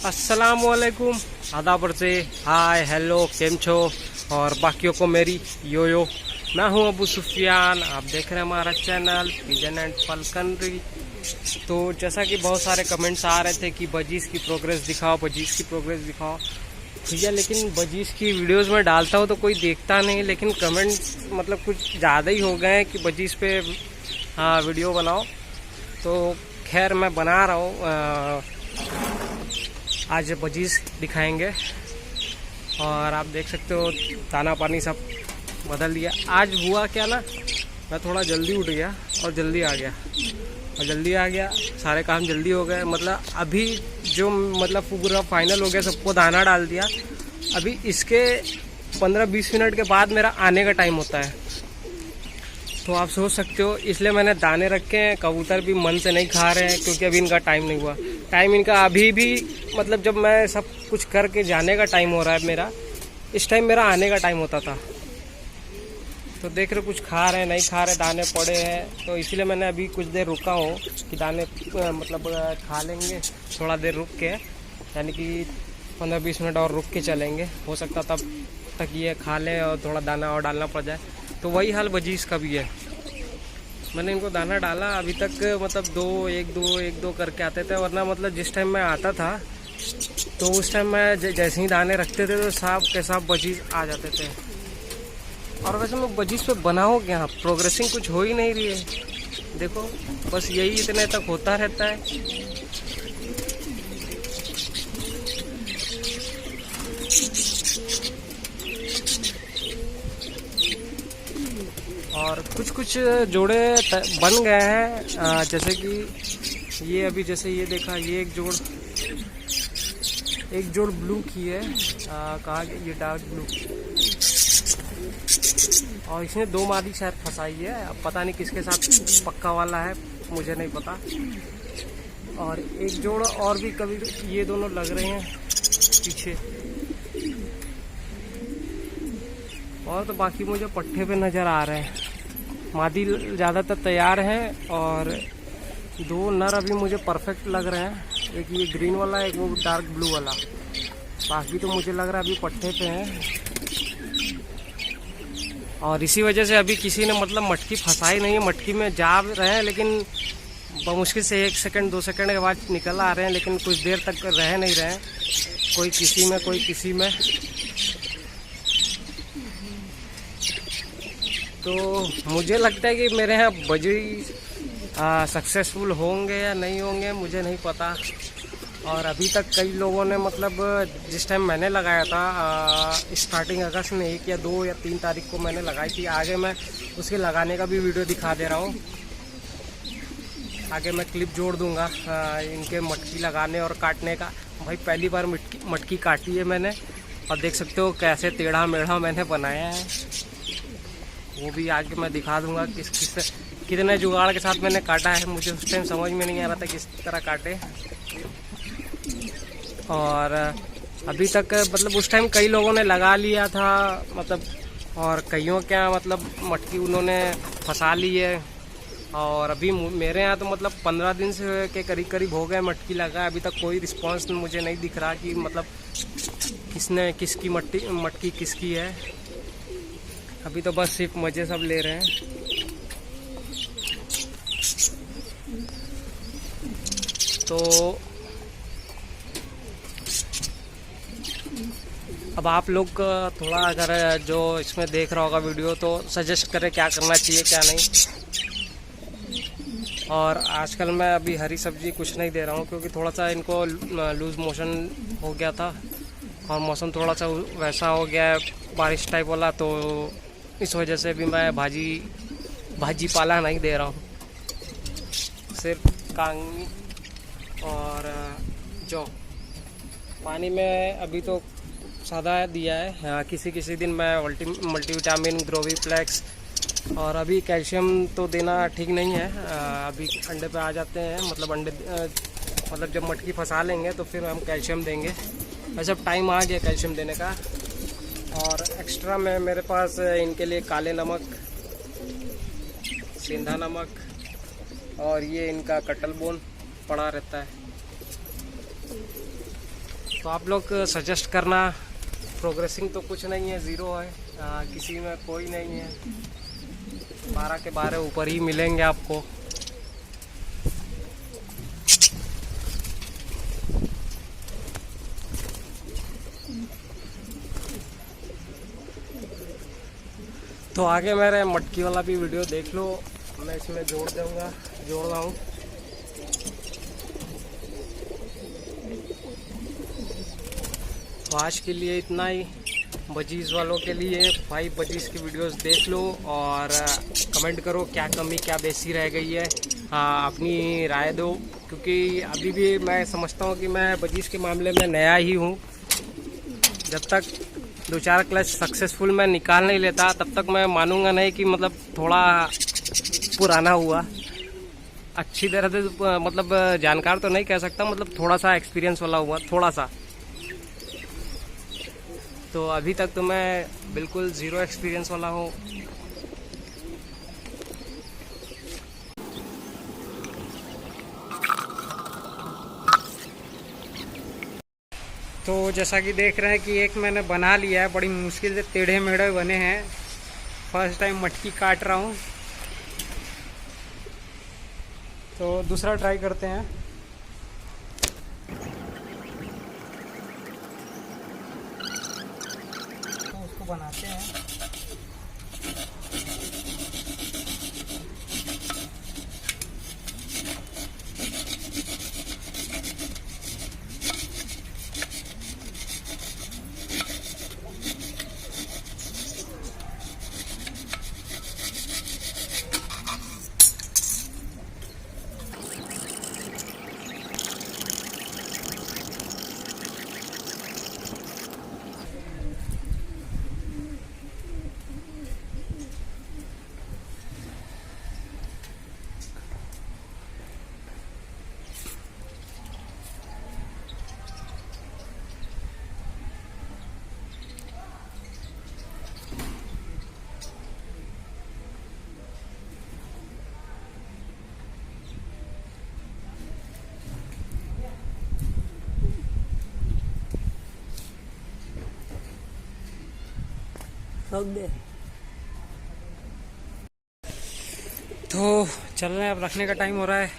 अस्सलामुअलैकुम, आदाबर से hi hello केम छो और बाकियों को मेरी यो। मैं हूं अबू सुफियान, आप देख रहे हैं हमारा चैनल पिजन एंड फलकनरी। तो जैसा कि बहुत सारे कमेंट्स आ रहे थे कि बजीज की प्रोग्रेस दिखाओ, बजीज की प्रोग्रेस दिखाओ भैया, लेकिन बजीज की वीडियोस में डालता हूं तो कोई देखता नहीं। लेकिन कमेंट्स मतलब कुछ ज़्यादा ही हो गए हैं कि बजीज पे हाँ वीडियो बनाओ। तो खैर मैं बना रहा हूँ। आज बजीज दिखाएंगे और आप देख सकते हो दाना पानी सब बदल दिया। आज हुआ क्या ना, मैं थोड़ा जल्दी उठ गया और जल्दी आ गया, सारे काम जल्दी हो गए। मतलब अभी जो मतलब पूरा फाइनल हो गया, सबको दाना डाल दिया। अभी इसके 15-20 मिनट के बाद मेरा आने का टाइम होता है। तो आप सोच सकते हो, इसलिए मैंने दाने रखे हैं। कबूतर भी मन से नहीं खा रहे हैं क्योंकि अभी इनका टाइम नहीं हुआ। टाइम इनका अभी भी मतलब जब मैं सब कुछ करके जाने का टाइम हो रहा है मेरा, इस टाइम मेरा आने का टाइम होता था। तो देख रहे कुछ खा रहे हैं, नहीं खा रहे, दाने पड़े हैं। तो इसीलिए मैंने अभी कुछ देर रुका हूँ कि दाने मतलब खा लेंगे थोड़ा देर रुक के, यानी कि 15-20 मिनट और रुक के चलेंगे। हो सकता तब तक ये खा लें और थोड़ा दाना और डालना पड़ जाए। तो वही हाल बजीज का भी है। मैंने इनको दाना डाला, अभी तक मतलब एक दो करके आते थे। वरना मतलब जिस टाइम मैं आता था तो उस टाइम मैं जैसे ही दाने रखते थे तो साहब के साहब बजीज आ जाते थे। और वैसे मैं बजीज पे बनाऊँ क्या, प्रोग्रेसिंग कुछ हो ही नहीं रही है। देखो बस यही इतने तक होता रहता है। और कुछ जोड़े बन गए हैं, जैसे कि ये अभी जैसे ये देखा, ये एक जोड़ ब्लू की है, कहा ये डार्क ब्लू, और इसने 2 मादी शायद फंसाई है। अब पता नहीं किसके साथ पक्का वाला है, मुझे नहीं पता। और एक जोड़ और भी कभी ये दोनों लग रहे हैं पीछे। और तो बाकी मुझे पट्टे पे नज़र आ रहे हैं। मादी ज़्यादातर तैयार हैं और 2 नर अभी मुझे परफेक्ट लग रहे हैं। एक ये ग्रीन वाला, एक वो डार्क ब्लू वाला। बाकी तो मुझे लग रहा है अभी पट्टे पे हैं। और इसी वजह से अभी किसी ने मतलब मटकी फंसाई नहीं है। मटकी में जा रहे हैं लेकिन मुश्किल से 1 सेकंड 2 सेकंड के बाद निकल आ रहे हैं, लेकिन कुछ देर तक रह नहीं रहे हैं। कोई किसी में कोई किसी में। तो मुझे लगता है कि मेरे यहाँ बजी सक्सेसफुल होंगे या नहीं होंगे मुझे नहीं पता। और अभी तक कई लोगों ने मतलब जिस टाइम मैंने लगाया था स्टार्टिंग अगस्त में 1 या 2 या 3 तारीख को मैंने लगाई थी। आगे मैं उसके लगाने का भी वीडियो दिखा दे रहा हूँ। आगे मैं क्लिप जोड़ दूँगा इनके मटकी लगाने और काटने का। भाई पहली बार मटकी काटी है मैंने, और देख सकते हो कैसे टेढ़ा मेढ़ा मैंने बनाया है। वो भी आगे मैं दिखा दूंगा कितने जुगाड़ के साथ मैंने काटा है। मुझे उस टाइम समझ में नहीं आ रहा था किस तरह काटे। और अभी तक मतलब उस टाइम कई लोगों ने लगा लिया था मतलब, और कईयों क्या मतलब मटकी उन्होंने फंसा ली है। और अभी मेरे यहाँ तो मतलब 15 दिन से के करीब हो गए मटकी लगा। अभी तक कोई रिस्पांस मुझे नहीं दिख रहा कि मतलब किसकी मटकी किसकी है। अभी तो बस सिर्फ मज़े सब ले रहे हैं। तो अब आप लोग थोड़ा अगर जो इसमें देख रहा होगा वीडियो तो सजेस्ट करें क्या करना चाहिए क्या नहीं। और आजकल मैं अभी हरी सब्जी कुछ नहीं दे रहा हूँ क्योंकि थोड़ा सा इनको लूज़ मोशन हो गया था और मौसम थोड़ा सा वैसा हो गया है बारिश टाइप वाला। तो इस वजह से भी मैं भाजी पाला नहीं दे रहा हूँ, सिर्फ कांगी और जौ। पानी में अभी तो सादा दिया है। हाँ, किसी दिन मैं मल्टीविटामिन, ग्रोवीफ्लेक्स और अभी कैल्शियम तो देना ठीक नहीं है। अभी अंडे पे आ जाते हैं, मतलब अंडे मतलब जब मटकी फंसा लेंगे तो फिर हम कैल्शियम देंगे। वैसे अब टाइम आ गया कैल्शियम देने का। और एक्स्ट्रा में मेरे पास इनके लिए काले नमक, सेंधा नमक और ये इनका कटल बोन पड़ा रहता है। तो आप लोग सजेस्ट करना। प्रोग्रेसिंग तो कुछ नहीं है, ज़ीरो है, किसी में कोई नहीं है। 12 के 12 ऊपर ही मिलेंगे आपको। तो आगे मेरे मटकी वाला भी वीडियो देख लो, मैं इसमें जोड़ रहा हूँ। तो आज के लिए इतना ही। बजीज़ वालों के लिए 5 बजीज़ की वीडियोस देख लो और कमेंट करो क्या कमी क्या बेसी रह गई है, अपनी राय दो। क्योंकि अभी भी मैं समझता हूँ कि मैं बजीज़ के मामले में नया ही हूँ। जब तक 2-4 क्लच सक्सेसफुल मैं निकाल नहीं लेता तब तक मैं मानूंगा नहीं कि मतलब थोड़ा पुराना हुआ। अच्छी तरह से मतलब जानकार तो नहीं कह सकता, मतलब थोड़ा सा एक्सपीरियंस वाला हुआ, थोड़ा सा। तो अभी तक तो मैं बिल्कुल ज़ीरो एक्सपीरियंस वाला हूँ। तो जैसा कि देख रहे हैं कि एक मैंने बना लिया है, बड़ी मुश्किल से टेढ़े मेढ़े बने हैं। फर्स्ट टाइम मटकी काट रहा हूँ, तो दूसरा ट्राई करते हैं। तो उसको बनाते हैं। तो चल रहे हैं, अब रखने का टाइम हो रहा है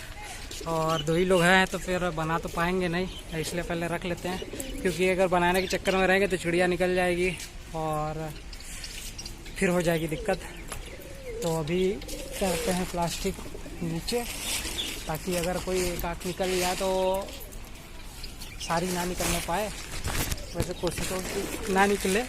और 2 ही लोग हैं तो फिर बना तो पाएंगे नहीं, इसलिए पहले रख लेते हैं। क्योंकि अगर बनाने के चक्कर में रहेंगे तो चिड़िया निकल जाएगी और फिर हो जाएगी दिक्कत। तो अभी करते हैं प्लास्टिक नीचे, ताकि अगर कोई एक आँख निकल जाए तो सारी ना निकलने पाए। वैसे कोशिश हो कि ना निकले।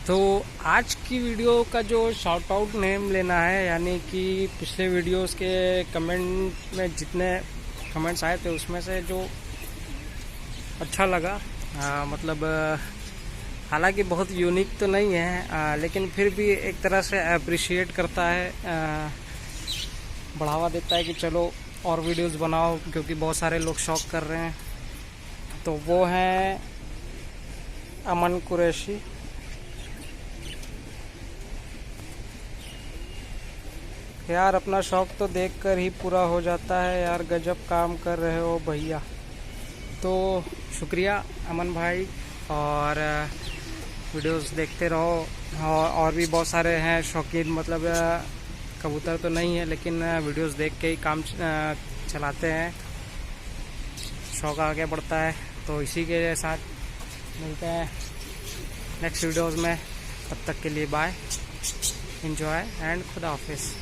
तो आज की वीडियो का जो शाउट आउट नेम लेना है, यानी कि पिछले वीडियोस के कमेंट में जितने कमेंट्स आए थे उसमें से जो अच्छा लगा, मतलब हालांकि बहुत यूनिक तो नहीं है, लेकिन फिर भी एक तरह से अप्रिशिएट करता है, बढ़ावा देता है कि चलो और वीडियोस बनाओ, क्योंकि बहुत सारे लोग शौक कर रहे हैं। तो वो है अमन कुरैशी। यार अपना शौक तो देखकर ही पूरा हो जाता है यार, गजब काम कर रहे हो भैया। तो शुक्रिया अमन भाई, और वीडियोस देखते रहो। और भी बहुत सारे हैं शौकीन, मतलब कबूतर तो नहीं है लेकिन वीडियोस देख के ही काम चलाते हैं, शौक आगे बढ़ता है। तो इसी के साथ मिलते हैं नेक्स्ट वीडियोस में, तब तक के लिए बाय, एंजॉय एंड खुदा हाफिज़।